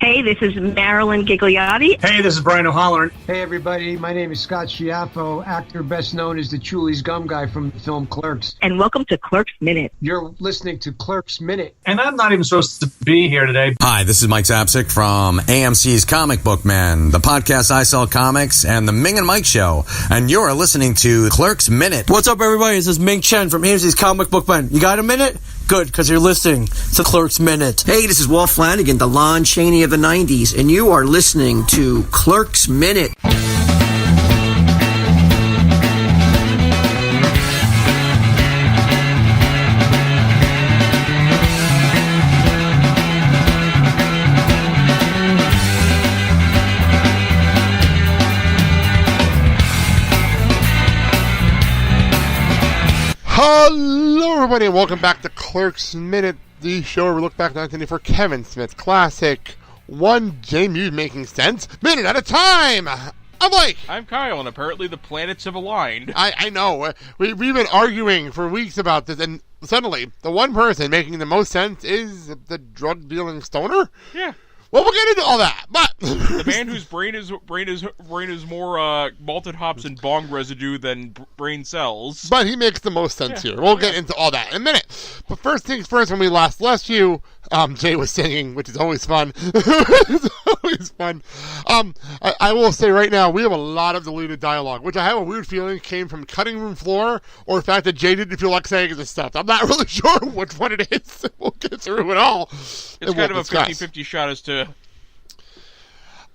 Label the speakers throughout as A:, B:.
A: Hey, this is Marilyn Gigliotti.
B: Hey, this is Brian O'Halloran.
C: Hey, everybody. My name is Scott Schiaffo, actor best known as the Chulies Gum Guy from the film Clerks.
A: And welcome to Clerks Minute.
C: You're listening to Clerks Minute.
B: And I'm not even supposed to be here today.
D: Hi, this is Mike Zapsik from AMC's Comic Book Man, the podcast I Sell Comics, and the Ming and Mike Show. And you're listening to Clerks Minute.
E: What's up, everybody? This is Ming Chen from AMC's Comic Book Man. You got a minute? Good, because you're listening to Clerks Minute.
F: Hey, this is Walt Flanagan, the Lon Chaney of the 90s, and you are listening to Clerks Minute.
G: Hello, everybody, and welcome back to Clerks Minute, the show where we look back at 1994 Kevin Smith classic, one J-Muse making sense, minute at a time. I'm Blake.
H: I'm Kyle, and apparently the planets have aligned.
G: I know. We've been arguing for weeks about this, and suddenly, the one person making the most sense is the drug-dealing stoner?
H: Yeah.
G: Well, we'll get into all that, but
H: the man whose brain is more malted hops and bong residue than brain cells.
G: But he makes the most sense here. We'll get into all that in a minute. But first things first, when we last left you, Jay was singing, which is always fun. It's always fun. I will say right now, we have a lot of deleted dialogue, which I have a weird feeling came from cutting room floor or the fact that Jay didn't feel like saying this stuff. I'm not really sure which one it is. We'll get through it all.
H: It's kind of a 50-50 shot as to...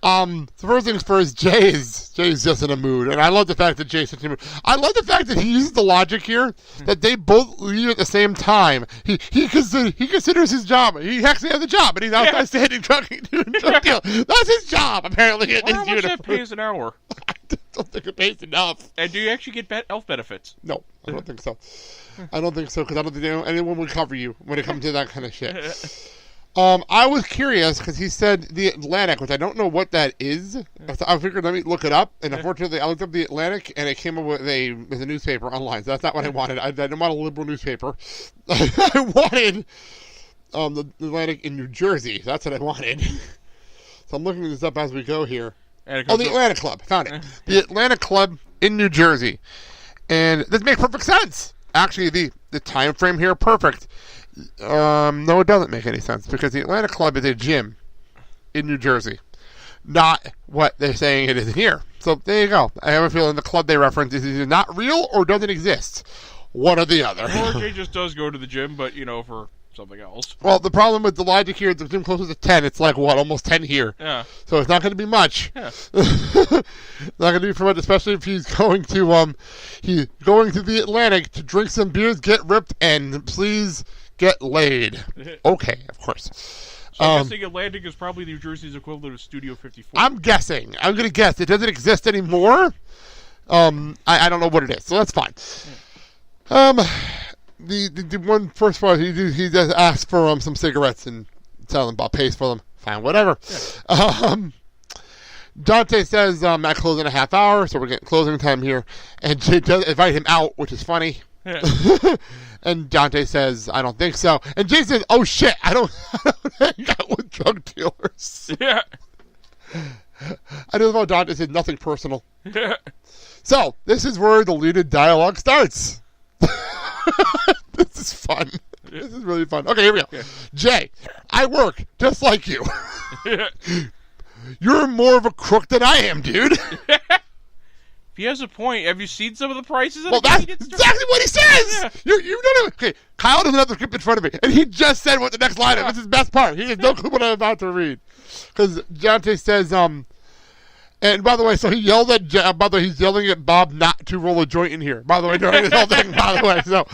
G: So first things first, Jay's just in a mood, and I love the fact that Jay's such a mood. I love the fact that he uses the logic here that they both leave at the same time. He considers his job. He actually has a job, and he's outside standing drug deal. That's his job, apparently.
H: How much that pays an hour?
G: I don't think it pays enough.
H: And do you actually get elf benefits?
G: No, I don't think so. I don't think so because I don't think anyone would cover you when it comes to that kind of shit. I was curious because he said the Atlantic, which I don't know what that is. So I figured let me look it up, and unfortunately I looked up the Atlantic, and it came up with a newspaper online. So that's not what I wanted. I didn't want a liberal newspaper. I wanted the Atlantic in New Jersey. That's what I wanted. So I'm looking this up as we go here. The Atlantic Club. Found it. The Atlantic Club in New Jersey, and this makes perfect sense. Actually, the time frame here perfect. No, it doesn't make any sense because the Atlanta Club is a gym in New Jersey, not what they're saying it is here. So there you go. I have a feeling the club they reference is either not real or doesn't exist. One or the other.
H: Or Jay just does go to the gym, but for something else.
G: Well, the problem with the logic here, the gym closes at 10. It's like what, almost 10 here.
H: Yeah.
G: So it's not going to be much.
H: Yeah.
G: Not going to be for much, especially if he's going to the Atlantic to drink some beers, get ripped, and please get laid. Okay, of course.
H: So I'm guessing Atlantic is probably New Jersey's equivalent of Studio 54.
G: I'm guessing. I'm going to guess. It doesn't exist anymore. I don't know what it is, so that's fine. The one first part, he just asked for some cigarettes and tell him about pays for them. Fine, whatever. Yeah. Dante says I close in a half hour, so we're getting closing time here. And Jay does invite him out, which is funny. Yeah. And Dante says, I don't think so. And Jay says, oh shit, I don't hang out with drug dealers. Yeah. I don't know, Dante said nothing personal. Yeah. So, this is where the deleted dialogue starts. This is fun. This is really fun. Okay, here we go. Yeah. Jay, I work just like you. Yeah. You're more of a crook than I am, dude.
H: He has a point. Have you seen some of the prices?
G: Well, that's exactly what he says. Yeah. You don't know. Okay, Kyle doesn't have the script in front of me, and he just said what the next line is. That's his best part. He has no clue what I'm about to read. Because Dante says, and by the way, so he yelled at, by the way, he's yelling at Bob not to roll a joint in here. By the way, during this whole thing, by the way, so.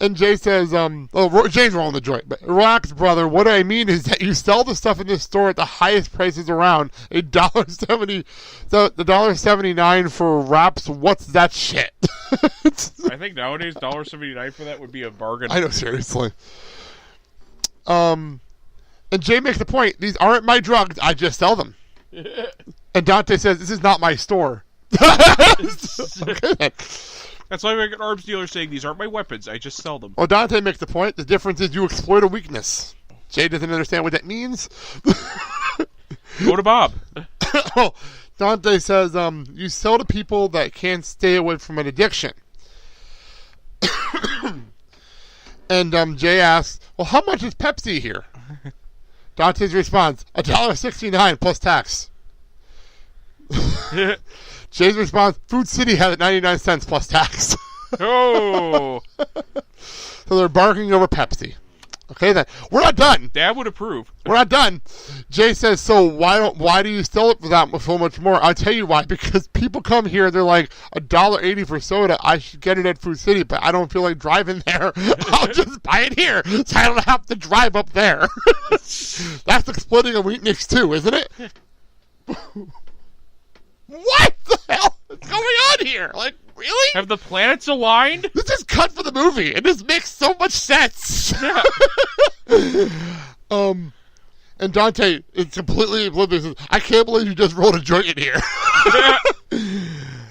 G: And Jay says, Jay's rolling the joint. But relax, brother. What I mean is that you sell the stuff in this store at the highest prices around. $1.70, the $1.79 for wraps. What's that shit?
H: I think nowadays $1.79 for that would be a bargain.
G: I know, seriously. And Jay makes the point. These aren't my drugs. I just sell them. And Dante says, this is not my store. Okay.
H: That's why an arms dealer saying these aren't my weapons. I just sell them.
G: Well, Dante makes the point. The difference is you exploit a weakness. Jay doesn't understand what that means.
H: Go to Bob.
G: Oh, Dante says, you sell to people that can't stay away from an addiction. And Jay asks, well, how much is Pepsi here? Dante's response, $1.69 plus tax. Jay's response, Food City has it 99 cents plus tax.
H: Oh.
G: So they're bargaining over Pepsi. Okay, then. We're not done.
H: Dad would approve.
G: We're not done. Jay says, so why do you sell it for that so much more? I'll tell you why. Because people come here, they're like $1.80 for soda. I should get it at Food City, but I don't feel like driving there. I'll just buy it here, so I don't have to drive up there. That's exploiting a weakness too, isn't it? What the hell is going on here? Like, really?
H: Have the planets aligned?
G: This is cut for the movie, and this makes so much sense.
H: Yeah.
G: And Dante is completely oblivious. I can't believe you just rolled a joint in here.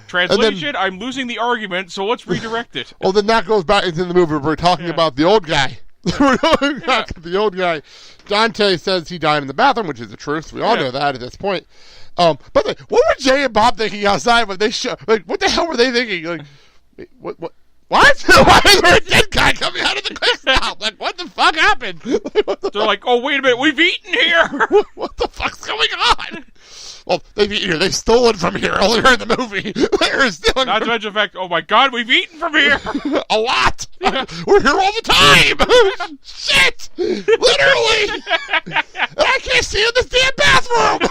H: Translation, I'm losing the argument, so let's redirect it.
G: Well, then that goes back into the movie. We're talking about the old guy. We're going back to the old guy. Dante says he died in the bathroom, which is the truth. We all know that at this point. But what were Jay and Bob thinking outside when they what the hell were they thinking? Like, what? Why is there a dead guy coming out of the quick stop? Like, what the fuck happened?
H: They're like, oh, wait a minute, we've eaten here!
G: What the fuck's going on? Well, they've eaten here. They've stolen from here earlier in the movie. They're stealing.
H: Not to mention the fact, oh my god, we've eaten from here!
G: A lot! We're here all the time! Shit! Literally! And I can't see in this damn bathroom!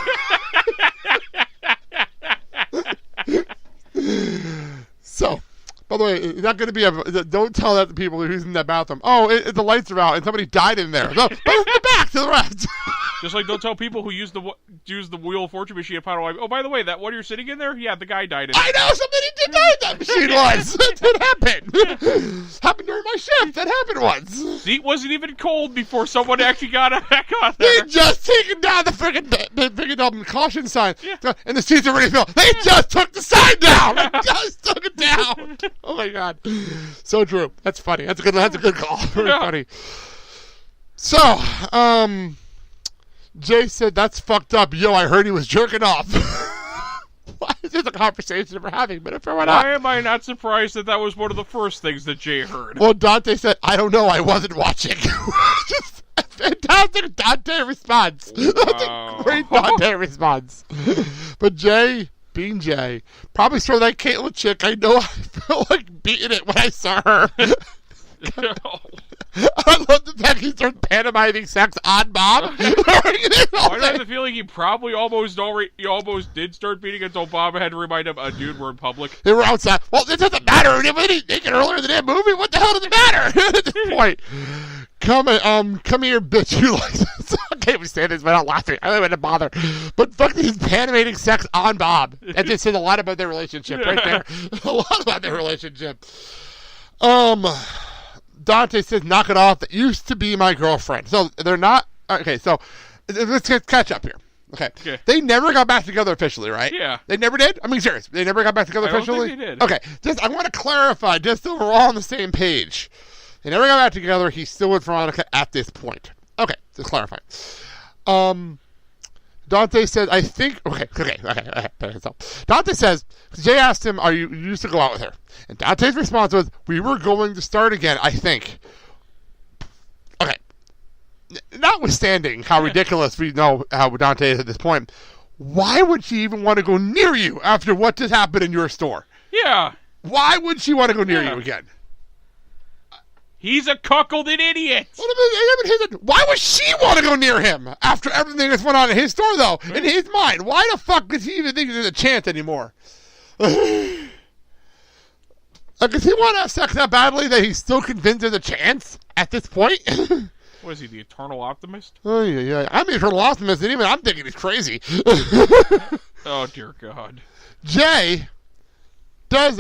G: So, by the way, is that going to be don't tell that to people who's in that bathroom. Oh, the lights are out and somebody died in there. No, back to the left.
H: Just like don't tell people who use the Wheel of Fortune machine at Final Life. Oh, by the way, that one you're sitting in there? Yeah, the guy died in it.
G: I know, somebody did die in that machine once. That happened. Happened during my shift. That happened once.
H: Seat wasn't even cold before someone actually got back on there.
G: They just taken down the freaking caution sign. Yeah. And the seats are already filled. They just took the sign down. Just took it down. Oh my god. So true. That's funny. That's a good call. Very funny. So, Jay said, that's fucked up. Yo, I heard he was jerking off. Why is this a conversation we're having? But if we're not.
H: Why am I not surprised that was one of the first things that Jay heard?
G: Well, Dante said, I don't know. I wasn't watching. Just a fantastic Dante response. Wow. That's a great Dante response. But Jay, being Jay, probably saw that Caitlyn chick. I know I felt like beating it when I saw her. I love the fact he starts pantomiming sex on Bob.
H: I have the feeling he probably almost did start beating until Bob had to remind him, dude, we're in public.
G: They were outside. Well, it doesn't matter. They didn't make it earlier in the damn movie. What the hell does it matter at this point? Come here, bitch. You like this? I can't even say this without laughing. I don't even bother. But fucking he's pantomating sex on Bob. That just says a lot about their relationship right there. A lot about their relationship. Dante says, knock it off. That used to be my girlfriend. So they're not. Okay, so let's catch up here. Okay. They never got back together officially, right?
H: Yeah.
G: They never did? I mean, serious. They never got back together officially?
H: I don't think they did.
G: Okay. I want to clarify, just so we're all on the same page. They never got back together. He's still with Veronica at this point. Okay. Just clarifying. Dante says, I think... Okay. So Dante says, Jay asked him, you used to go out with her? And Dante's response was, we were going to start again, I think. Okay. Notwithstanding how ridiculous we know how Dante is at this point, why would she even want to go near you after what just happened in your store?
H: Yeah.
G: Why would she want to go near you again?
H: He's a cuckolded idiot.
G: Why would she want to go near him after everything that's went on in his store, though? In his mind, why the fuck does he even think there's a chance anymore? Does he want to have sex that badly that he's still convinced there's a chance at this point?
H: What is he, the eternal optimist?
G: Oh, yeah. I'm the eternal optimist, and even I'm thinking he's crazy.
H: Oh, dear God.
G: Jay is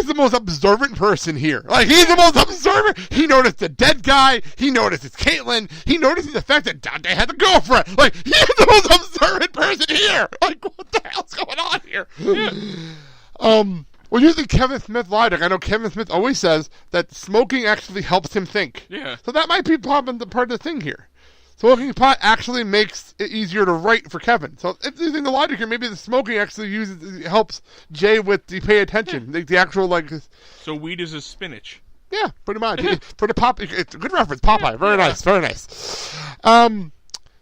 G: the most observant person here. Like, he's the most observant. He noticed the dead guy. He notices Caitlyn. He notices the fact that Dante had a girlfriend. Like, he's the most observant person here. Like, what the hell's going on here? Yeah. Well, using Kevin Smith logic, I know Kevin Smith always says that smoking actually helps him think.
H: Yeah.
G: So that might be part of the thing here. Smoking pot actually makes it easier to write for Kevin. So if there's the logic here, maybe the smoking actually helps Jay with the pay attention. The actual, like...
H: So weed is a spinach.
G: Yeah, pretty much. For the pop, it's a good reference. Popeye. Very nice. Very nice.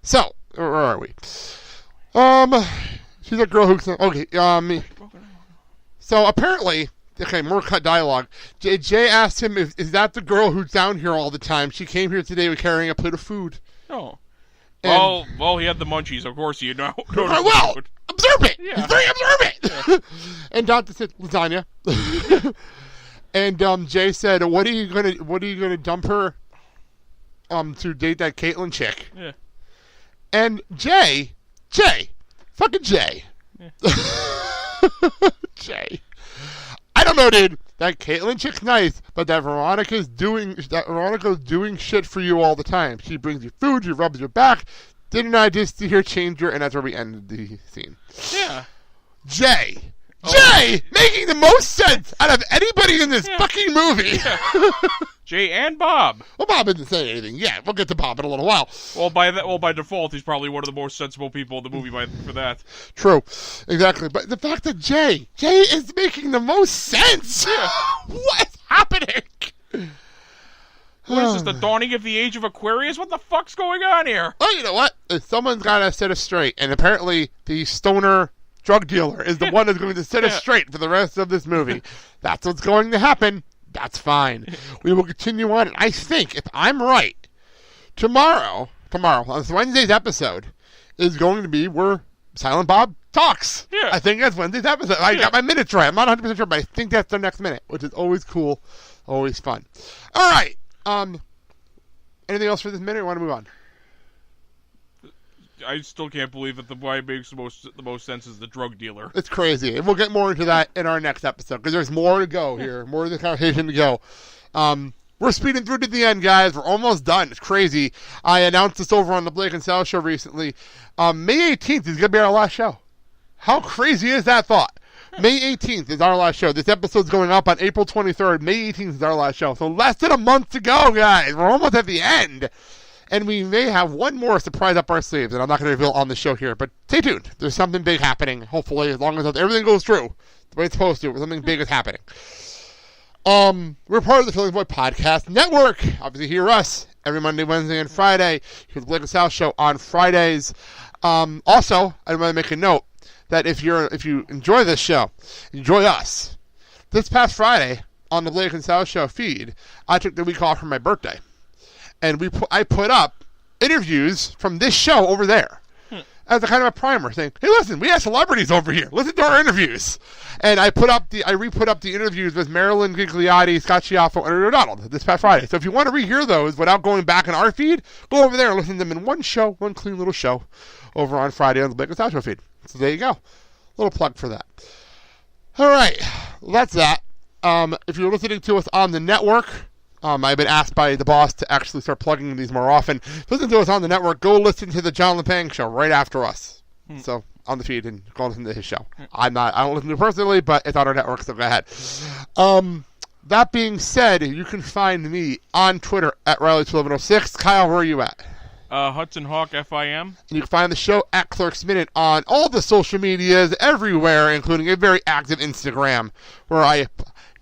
G: So, where are we? She's a girl who's... Okay, so apparently... Okay, more cut dialogue. Jay asked him, is that the girl who's down here all the time? She came here today with carrying a plate of food.
H: Oh.
G: And,
H: well, he had the munchies. Of course, you know.
G: Well, observant.
H: Yeah.
G: He's very observant. Yeah. And Dante said, lasagna. And Jay said, "What are you gonna dump her to date that Caitlyn chick?"
H: Yeah.
G: And Jay, fucking Jay,
H: yeah.
G: Jay. I don't know, dude. That Caitlyn chick's nice, but that Veronica's doing shit for you all the time. She brings you food, she rubs your back. Didn't I just see her change her? And that's where we ended the scene.
H: Yeah.
G: Jay, making the most sense out of anybody in this fucking movie.
H: Yeah. Jay and Bob.
G: Well, Bob didn't say anything. Yeah, we'll get to Bob in a little while.
H: Well, by default, he's probably one of the more sensible people in the movie for that.
G: True, exactly. But the fact that Jay is making the most sense.
H: Yeah.
G: What's happening?
H: What is this, the dawning of the age of Aquarius? What the fuck's going on here?
G: Well, you know what? Someone's got to set us straight, and apparently the stoner drug dealer is the one that's going to set us straight for the rest of this movie. That's what's going to happen. That's fine. We will continue on. And I think, if I'm right, tomorrow, on Wednesday's episode, is going to be where Silent Bob talks.
H: Yeah.
G: I think that's Wednesday's episode. I got my minutes right. I'm not 100% sure, but I think that's the next minute, which is always cool, always fun. All right. Anything else for this minute, or want to move on?
H: I still can't believe that the guy makes the most sense is the drug dealer.
G: It's crazy. And we'll get more into that in our next episode, because there's more to go here, more of the conversation to go. We're speeding through to the end, guys. We're almost done. It's crazy. I announced this over on the Blake and Sal show recently. May 18th is going to be our last show. How crazy is that thought? May 18th is our last show. This episode's going up on April 23rd. May 18th is our last show. So less than a month to go, guys. We're almost at the end. And we may have one more surprise up our sleeves, and I'm not going to reveal on the show here, but stay tuned. There's something big happening, hopefully, as long as everything goes through the way it's supposed to. Something big is happening. We're part of the Feeling Boy Podcast Network. Obviously, hear us every Monday, Wednesday, and Friday. Hear the Blake and Sal show on Fridays. Also, I want to make a note that if you enjoy this show, enjoy us. This past Friday on the Blake and Sal show feed, I took the week off for my birthday. And I put up interviews from this show over there as a kind of a primer, saying, "Hey, listen, we have celebrities over here. Listen to our interviews." And I re-put up the interviews with Marilyn Gigliotti, Scott Schiaffo, and Ernie O'Donnell this past Friday. So if you want to rehear those without going back in our feed, go over there and listen to them in one show, one clean little show, over on Friday on the Blake and Sal show feed. So there you go, little plug for that. All right, that's that. If you're listening to us on the network. I've been asked by the boss to actually start plugging these more often. Listen to us on the network. Go listen to the John LePang show right after us. So on the feed and go listen to his show. I don't listen to it personally, but it's on our network, so go ahead. That being said, you can find me on Twitter at Riley1106. Kyle, where are you at?
H: Hudson Hawk FIM.
G: And you can find the show at Clerks Minute on all the social medias everywhere, including a very active Instagram, where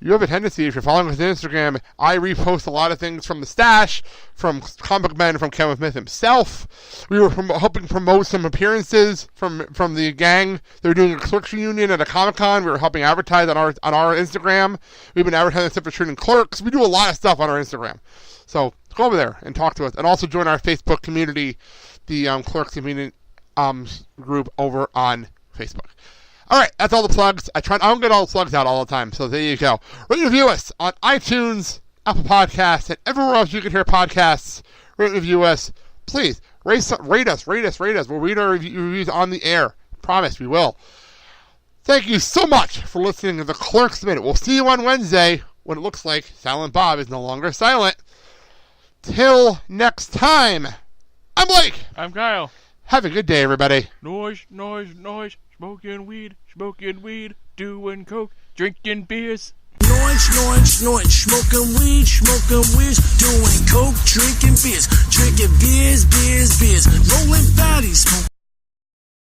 G: you have a tendency, if you're following us on Instagram, I repost a lot of things from the stash, from Comic Men, from Kevin Smith himself. We were helping promote some appearances from the gang. They're doing a Clerks reunion at a Comic-Con. We were helping advertise on our Instagram. We've been advertising stuff for shooting Clerks. We do a lot of stuff on our Instagram. So go over there and talk to us. And also join our Facebook community, the Clerks community group over on Facebook. All right, that's all the plugs. I don't get all the plugs out all the time, so there you go. Rate and review us on iTunes, Apple Podcasts, and everywhere else you can hear podcasts. Rate and review us. Please, rate us. We'll read our reviews on the air. Promise, we will. Thank you so much for listening to the Clerks Minute. We'll see you on Wednesday when it looks like Silent Bob is no longer silent. Till next time, I'm Blake.
H: I'm Kyle.
G: Have a good day, everybody.
H: Noise. Smoking weed, doing coke, drinking beers.
I: snorting, smoking weed, doing coke, drinking beers, rolling fatties,